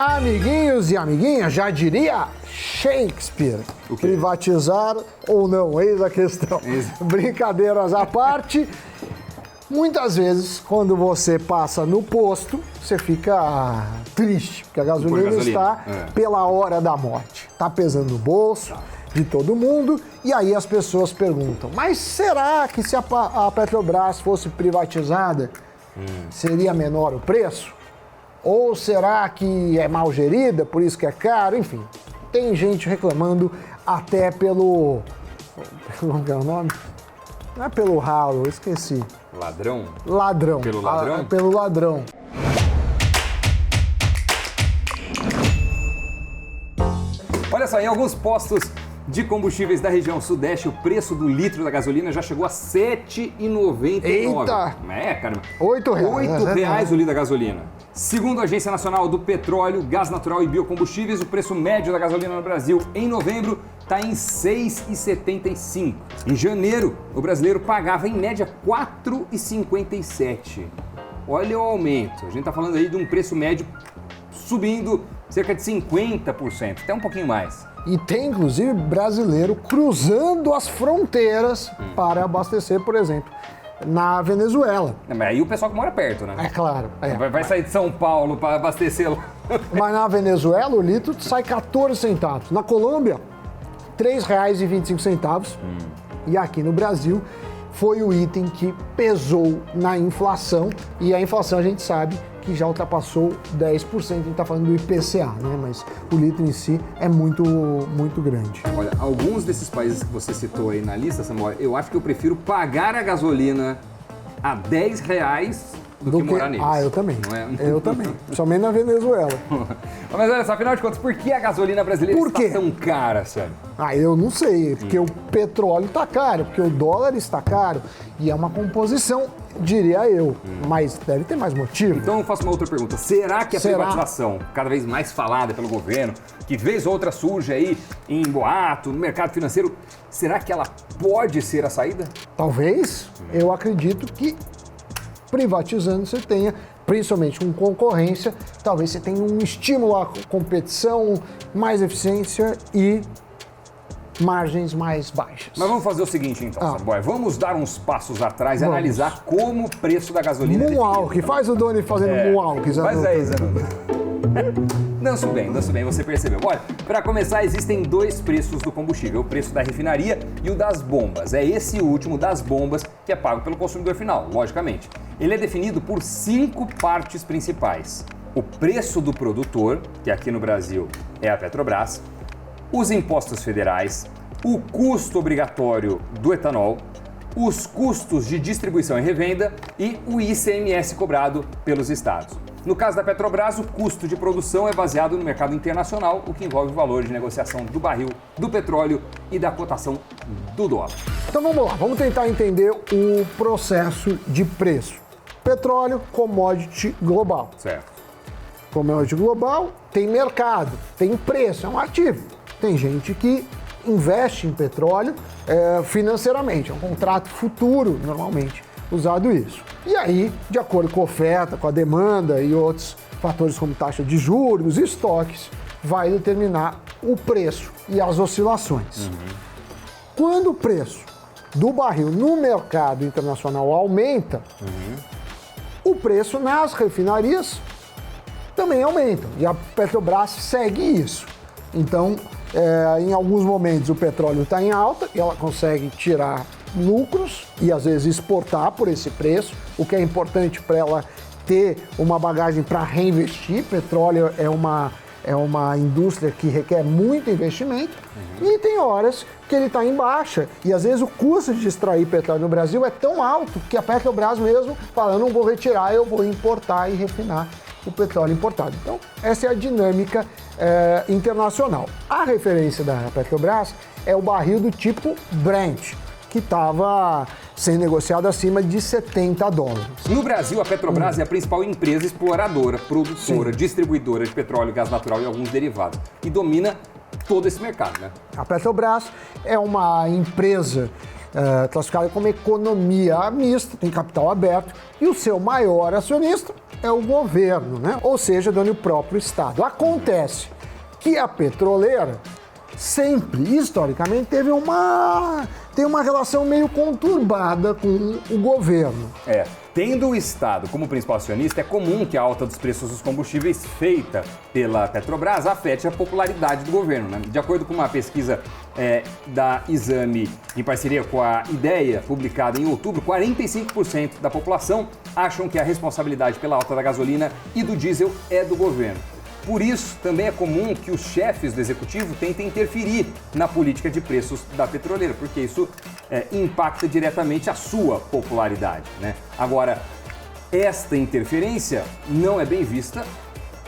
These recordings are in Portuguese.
Amiguinhos e amiguinhas, já diria Shakespeare, privatizar ou não, eis a questão. Brincadeiras à parte, muitas vezes quando você passa no posto, você fica triste, porque a gasolina está pela hora da morte, está pesando no bolso de todo mundo, e aí as pessoas perguntam, mas será que se a Petrobras fosse privatizada, seria menor o preço? Ou será que é mal gerida, por isso que é caro? Enfim, tem gente reclamando até pelo... Como é o nome? Não é pelo ralo, eu esqueci. Ladrão? Ladrão. Pelo ladrão? Pelo ladrão. Olha só, em alguns postos de combustíveis da região sudeste, o preço do litro da gasolina já chegou a R$ 7,99. Eita! É, cara. R$ 8 o litro da gasolina. Segundo a Agência Nacional do Petróleo, Gás Natural e Biocombustíveis, o preço médio da gasolina no Brasil em novembro está em R$ 6,75. Em janeiro, o brasileiro pagava em média R$ 4,57. Olha o aumento. A gente está falando aí de um preço médio subindo cerca de 50%, até um pouquinho mais. E tem, inclusive, brasileiro cruzando as fronteiras para abastecer, por exemplo, na Venezuela. Mas aí o pessoal que mora perto, né? É claro. Vai sair de São Paulo para abastecer lá. Mas na Venezuela o litro sai 14 centavos. Na Colômbia, R$ 3,25. E aqui no Brasil foi o item que pesou na inflação. E a inflação a gente sabe que já ultrapassou 10%, a gente está falando do IPCA, né? Mas o litro em si é muito grande. Olha, alguns desses países que você citou aí na lista, Samuel, eu acho que eu prefiro pagar a gasolina a R$10 do que morar neles. Ah, eu também. Não é? Eu também, principalmente na Venezuela. Mas olha só, afinal de contas, por que a gasolina brasileira está tão cara, sério? Ah, eu não sei, porque o petróleo está caro, porque o dólar está caro, e é uma composição, diria eu, mas deve ter mais motivo. Então eu faço uma outra pergunta. Será que a privatização, cada vez mais falada pelo governo, que vez ou outra surge aí em boato, no mercado financeiro, será que ela pode ser a saída? Talvez. Eu acredito que privatizando você tenha, principalmente com concorrência, talvez você tenha um estímulo à competição, mais eficiência e margens mais baixas. Mas vamos fazer o seguinte então, Saboy. Vamos dar uns passos atrás e analisar como o preço da gasolina é Moonwalk, faz o Doni fazendo Moonwalk. Faz aí, Zanudo. Danço bem, você percebeu. Olha, para começar, existem dois preços do combustível, o preço da refinaria e o das bombas. É esse último, das bombas, que é pago pelo consumidor final, logicamente. Ele é definido por 5 partes principais. O preço do produtor, que aqui no Brasil é a Petrobras, os impostos federais, o custo obrigatório do etanol, os custos de distribuição e revenda e o ICMS cobrado pelos estados. No caso da Petrobras, o custo de produção é baseado no mercado internacional, o que envolve o valor de negociação do barril, do petróleo e da cotação do dólar. Então vamos lá, vamos tentar entender o processo de preço. Petróleo, commodity global. Certo. Commodity global tem mercado, tem preço, é um ativo. Tem gente que investe em petróleo financeiramente, é um contrato futuro, normalmente, usado isso. E aí, de acordo com a oferta, com a demanda e outros fatores como taxa de juros, estoques, vai determinar o preço e as oscilações. Quando o preço do barril no mercado internacional aumenta, o preço nas refinarias também aumenta. E a Petrobras segue isso. Então, em alguns momentos o petróleo está em alta e ela consegue tirar lucros e às vezes exportar por esse preço, o que é importante para ela ter uma bagagem para reinvestir. Petróleo é uma indústria que requer muito investimento e tem horas que ele está em baixa e às vezes o custo de extrair petróleo no Brasil é tão alto que a Petrobras mesmo fala, eu não vou retirar, eu vou importar e refinar o petróleo importado. Então, essa é a dinâmica internacional. A referência da Petrobras é o barril do tipo Brent, que estava sendo negociado acima de $70. No Brasil, a Petrobras é a principal empresa exploradora, produtora, distribuidora de petróleo, gás natural e alguns derivados. E domina todo esse mercado, né? A Petrobras é uma empresa classificada como economia mista, tem capital aberto, e o seu maior acionista é o governo, né? Ou seja, dono do próprio Estado. Acontece que a petroleira sempre, historicamente, tem uma relação meio conturbada com o governo. Tendo o Estado como principal acionista, é comum que a alta dos preços dos combustíveis feita pela Petrobras afete a popularidade do governo, né? De acordo com uma pesquisa da Exame, em parceria com a Ideia, publicada em outubro, 45% da população acham que a responsabilidade pela alta da gasolina e do diesel é do governo. Por isso, também é comum que os chefes do executivo tentem interferir na política de preços da petroleira, porque isso impacta diretamente a sua popularidade, né? Agora, esta interferência não é bem vista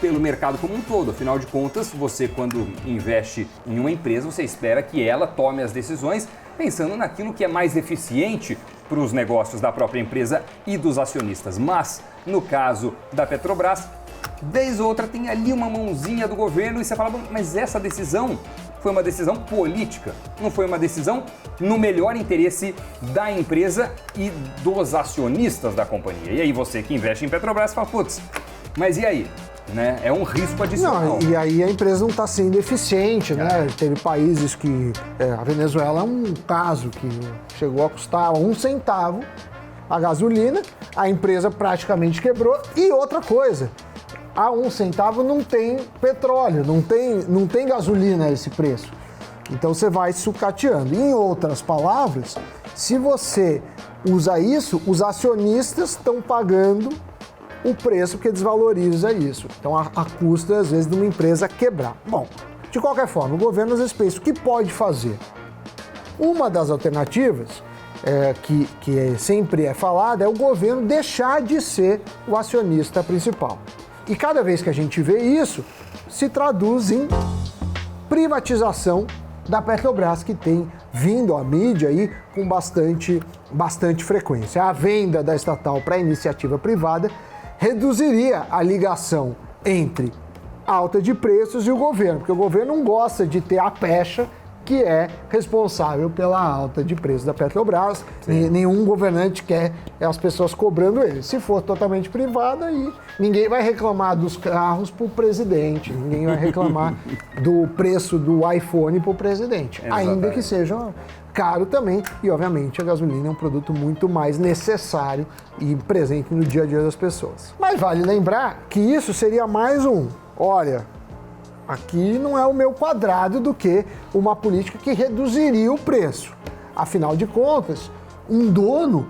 pelo mercado como um todo. Afinal de contas, você, quando investe em uma empresa, você espera que ela tome as decisões pensando naquilo que é mais eficiente para os negócios da própria empresa e dos acionistas. Mas, no caso da Petrobras, vez ou outra tem ali uma mãozinha do governo e você fala, mas essa decisão foi uma decisão política, não foi uma decisão no melhor interesse da empresa e dos acionistas da companhia. E aí você que investe em Petrobras fala, putz, mas e aí? Né? É um risco adicional. Não, e aí a empresa não está sendo eficiente, né? Teve países que... a Venezuela é um caso que chegou a custar 1 centavo a gasolina, a empresa praticamente quebrou. E outra coisa, a 1 centavo não tem petróleo, não tem gasolina a esse preço. Então você vai sucateando. Em outras palavras, se você usa isso, os acionistas estão pagando o preço que desvaloriza isso. Então a custa, às vezes, de uma empresa quebrar. Bom, de qualquer forma, o governo às vezes pensa, o que pode fazer? Uma das alternativas que sempre é falada é o governo deixar de ser o acionista principal. E cada vez que a gente vê isso, se traduz em privatização da Petrobras, que tem vindo à mídia aí com bastante frequência. A venda da estatal para a iniciativa privada reduziria a ligação entre a alta de preços e o governo, porque o governo não gosta de ter a pecha que é responsável pela alta de preços da Petrobras. Nenhum governante quer as pessoas cobrando ele. Se for totalmente privada, aí ninguém vai reclamar dos carros para o presidente, ninguém vai reclamar do preço do iPhone para o presidente, ainda que seja caro também. E, obviamente, a gasolina é um produto muito mais necessário e presente no dia a dia das pessoas. Mas vale lembrar que isso seria mais aqui não é o meu quadrado do que uma política que reduziria o preço. Afinal de contas, um dono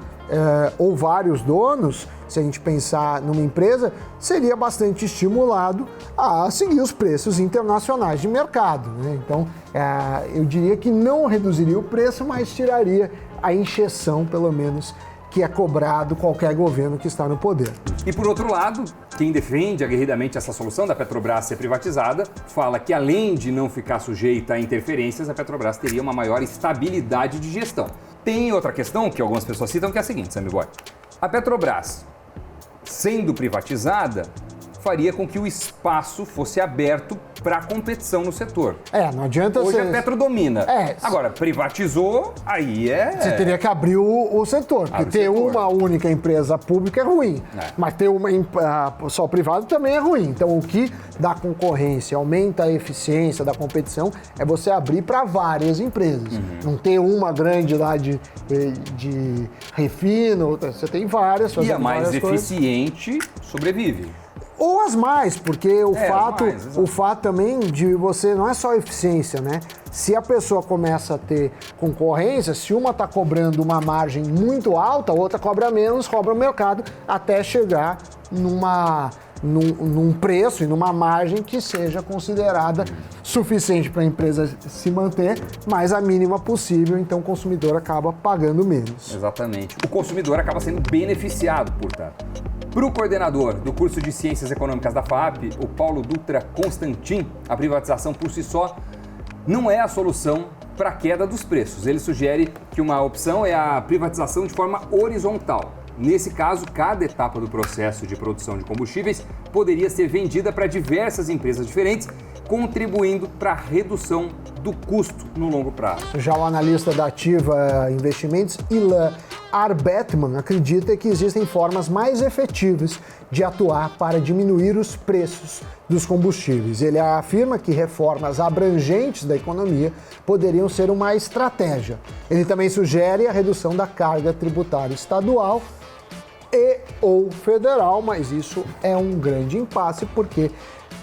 ou vários donos, se a gente pensar numa empresa, seria bastante estimulado a seguir os preços internacionais de mercado, né? Então, eu diria que não reduziria o preço, mas tiraria a encheção, pelo menos, que é cobrado qualquer governo que está no poder. E por outro lado, quem defende aguerridamente essa solução da Petrobras ser privatizada, fala que além de não ficar sujeita a interferências, a Petrobras teria uma maior estabilidade de gestão. Tem outra questão que algumas pessoas citam, que é a seguinte, Sammy Boy. A Petrobras, sendo privatizada, faria com que o espaço fosse aberto para competição no setor. Não adianta Hoje a Petro domina. É. Agora, privatizou, aí Você teria que abrir o setor, porque ter uma única empresa pública é ruim, mas ter uma só privada também é ruim. Então, o que dá concorrência, aumenta a eficiência da competição, é você abrir para várias empresas. Não ter uma grande lá de refino, outra, você tem várias. E a mais eficiente sobrevive. Ou as mais, porque o fato também de você, não é só eficiência, né? Se a pessoa começa a ter concorrência, se uma está cobrando uma margem muito alta, a outra cobra menos, cobra o mercado, até chegar num preço e numa margem que seja considerada suficiente para a empresa se manter, mas a mínima possível, então o consumidor acaba pagando menos. Exatamente. O consumidor acaba sendo beneficiado, portanto. Para o coordenador do curso de Ciências Econômicas da FAAP, o Paulo Dutra Constantin, a privatização por si só não é a solução para a queda dos preços. Ele sugere que uma opção é a privatização de forma horizontal. Nesse caso, cada etapa do processo de produção de combustíveis poderia ser vendida para diversas empresas diferentes, contribuindo para a redução do custo no longo prazo. Já o analista da Ativa Investimentos, Ilan Arbetman acredita que existem formas mais efetivas de atuar para diminuir os preços dos combustíveis. Ele afirma que reformas abrangentes da economia poderiam ser uma estratégia. Ele também sugere a redução da carga tributária estadual e ou federal, mas isso é um grande impasse porque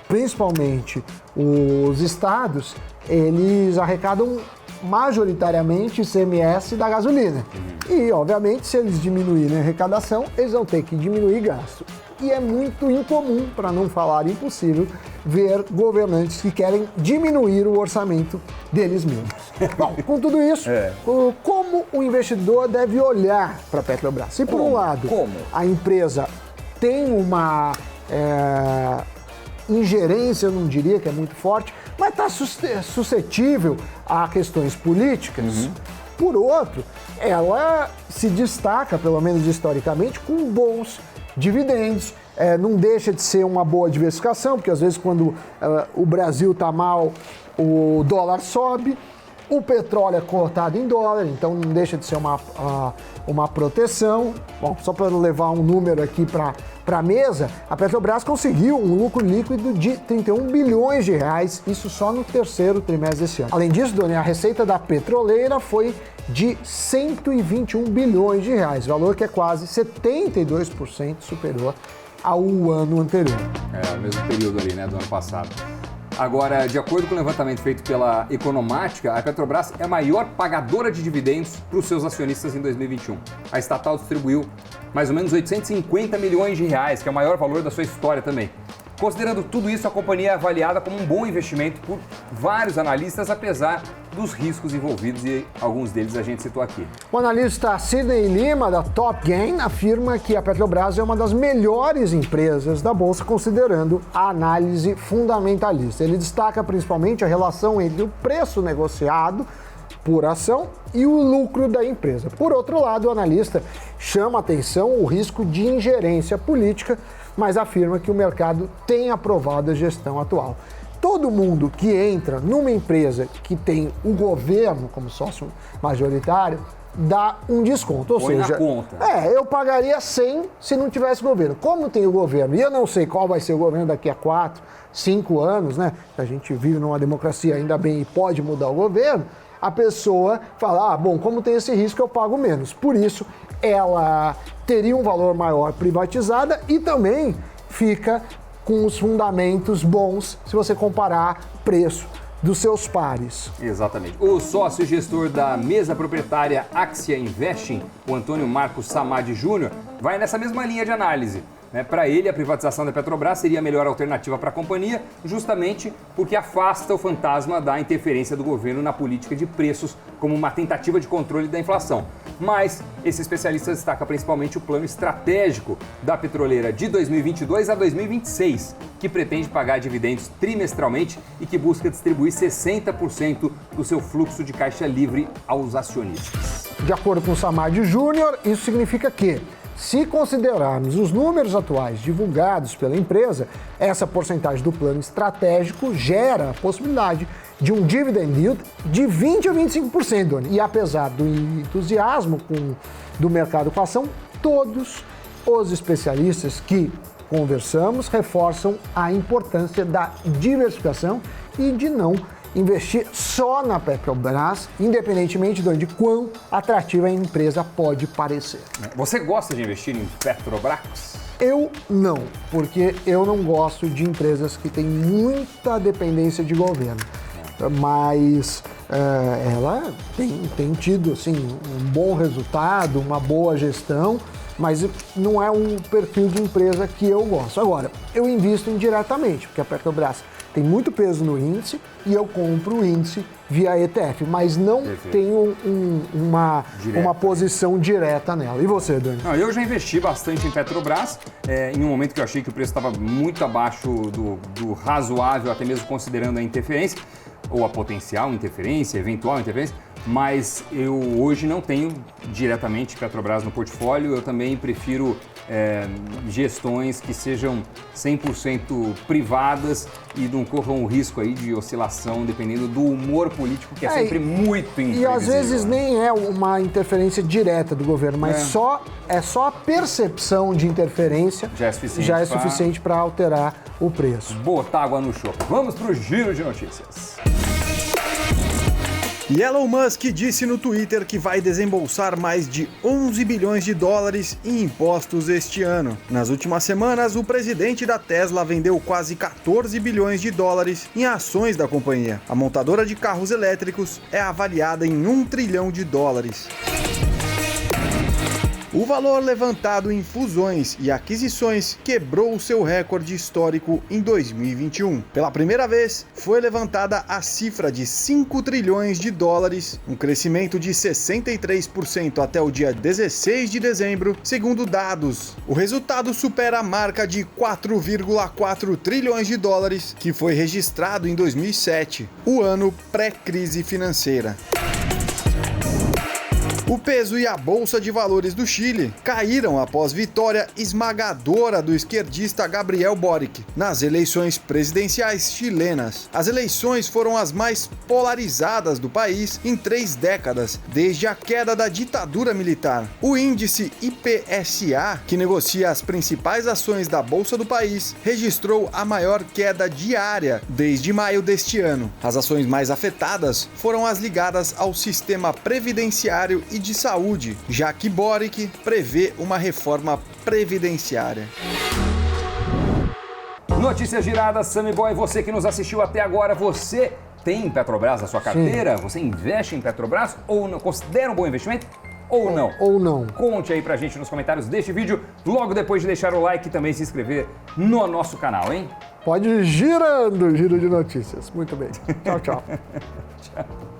principalmente os estados, eles arrecadam majoritariamente ICMS da gasolina. E, obviamente, se eles diminuírem a arrecadação, eles vão ter que diminuir gasto. E é muito incomum, para não falar impossível, ver governantes que querem diminuir o orçamento deles mesmos. Bom, com tudo isso, como o investidor deve olhar para a Petrobras? Se, por um lado, a empresa tem uma ingerência, eu não diria que é muito forte, mas está suscetível a questões políticas. Por outro, ela se destaca, pelo menos historicamente, com bons dividendos. Não deixa de ser uma boa diversificação, porque às vezes quando o Brasil está mal, o dólar sobe, o petróleo é cotado em dólar, então não deixa de ser uma proteção. Bom, só para levar um número aqui para a mesa, a Petrobras conseguiu um lucro líquido de 31 bilhões de reais, isso só no terceiro trimestre desse ano. Além disso, Doni, a receita da petroleira foi de 121 bilhões de reais, valor que é quase 72% superior ao ano anterior. O mesmo período ali, né, do ano passado. Agora, de acordo com o levantamento feito pela Economática, a Petrobras é a maior pagadora de dividendos para os seus acionistas em 2021. A estatal distribuiu mais ou menos 850 milhões de reais, que é o maior valor da sua história também. Considerando tudo isso, a companhia é avaliada como um bom investimento por vários analistas, apesar dos riscos envolvidos, e alguns deles a gente citou aqui. O analista Sidney Lima, da Top Gain, afirma que a Petrobras é uma das melhores empresas da Bolsa, considerando a análise fundamentalista. Ele destaca principalmente a relação entre o preço negociado por ação e o lucro da empresa. Por outro lado, o analista chama atenção o risco de ingerência política, mas afirma que o mercado tem aprovado a gestão atual. Todo mundo que entra numa empresa que tem o governo como sócio majoritário dá um desconto. Ou seja, na conta. Eu pagaria 100 se não tivesse governo. Como tem o governo, e eu não sei qual vai ser o governo daqui a 4, 5 anos, né? A gente vive numa democracia, ainda bem, e pode mudar o governo. A pessoa fala, bom, como tem esse risco, eu pago menos. Por isso, ela teria um valor maior privatizada e também fica com os fundamentos bons se você comparar preço dos seus pares. Exatamente. O sócio gestor da mesa proprietária Axia Investing, o Antônio Marcos Samad Júnior, vai nessa mesma linha de análise. Para ele, a privatização da Petrobras seria a melhor alternativa para a companhia, justamente porque afasta o fantasma da interferência do governo na política de preços como uma tentativa de controle da inflação. Mas esse especialista destaca principalmente o plano estratégico da petroleira de 2022 a 2026, que pretende pagar dividendos trimestralmente e que busca distribuir 60% do seu fluxo de caixa livre aos acionistas. De acordo com o Samad Júnior, isso significa que, se considerarmos os números atuais divulgados pela empresa, essa porcentagem do plano estratégico gera a possibilidade de um dividend yield de 20% a 25%, Doni. E apesar do entusiasmo do mercado com a ação, todos os especialistas que conversamos reforçam a importância da diversificação e de não investir só na Petrobras, independentemente de quão atrativa a empresa pode parecer. Você gosta de investir em Petrobras? Eu não, porque eu não gosto de empresas que têm muita dependência de governo. Mas ela tem tido assim, um bom resultado, uma boa gestão, mas não é um perfil de empresa que eu gosto. Agora, eu invisto indiretamente, porque a Petrobras tem muito peso no índice e eu compro o índice via ETF, mas não tenho uma posição direta nela. E você, Dani? Eu já investi bastante em Petrobras, em um momento que eu achei que o preço estava muito abaixo do razoável, até mesmo considerando a interferência, ou a potencial interferência, eventual interferência, mas eu hoje não tenho diretamente Petrobras no portfólio, eu também prefiro gestões que sejam 100% privadas e não corram o risco aí de oscilação dependendo do humor político, que é sempre muito imprevisível. E às vezes nem é uma interferência direta do governo, mas só a percepção de interferência já é suficiente para alterar o preço. Botar água no chope. Vamos para o giro de notícias. E Elon Musk disse no Twitter que vai desembolsar mais de 11 bilhões de dólares em impostos este ano. Nas últimas semanas, o presidente da Tesla vendeu quase 14 bilhões de dólares em ações da companhia. A montadora de carros elétricos é avaliada em 1 trilhão de dólares. O valor levantado em fusões e aquisições quebrou o seu recorde histórico em 2021. Pela primeira vez, foi levantada a cifra de 5 trilhões de dólares, um crescimento de 63% até o dia 16 de dezembro, segundo dados. O resultado supera a marca de 4,4 trilhões de dólares, que foi registrado em 2007, o ano pré-crise financeira. O peso e a Bolsa de Valores do Chile caíram após vitória esmagadora do esquerdista Gabriel Boric nas eleições presidenciais chilenas. As eleições foram as mais polarizadas do país em 3 décadas, desde a queda da ditadura militar. O índice IPSA, que negocia as principais ações da Bolsa do país, registrou a maior queda diária desde maio deste ano. As ações mais afetadas foram as ligadas ao sistema previdenciário e de saúde, já que Boric prevê uma reforma previdenciária. Notícias giradas, Sammy Boy, você que nos assistiu até agora, você tem Petrobras na sua carteira? Sim. Você investe em Petrobras ou não? Considera um bom investimento? Ou não? Ou não. Conte aí pra gente nos comentários deste vídeo, logo depois de deixar o like e também se inscrever no nosso canal, hein? Pode ir girando, giro de notícias. Muito bem. Tchau, tchau. Tchau.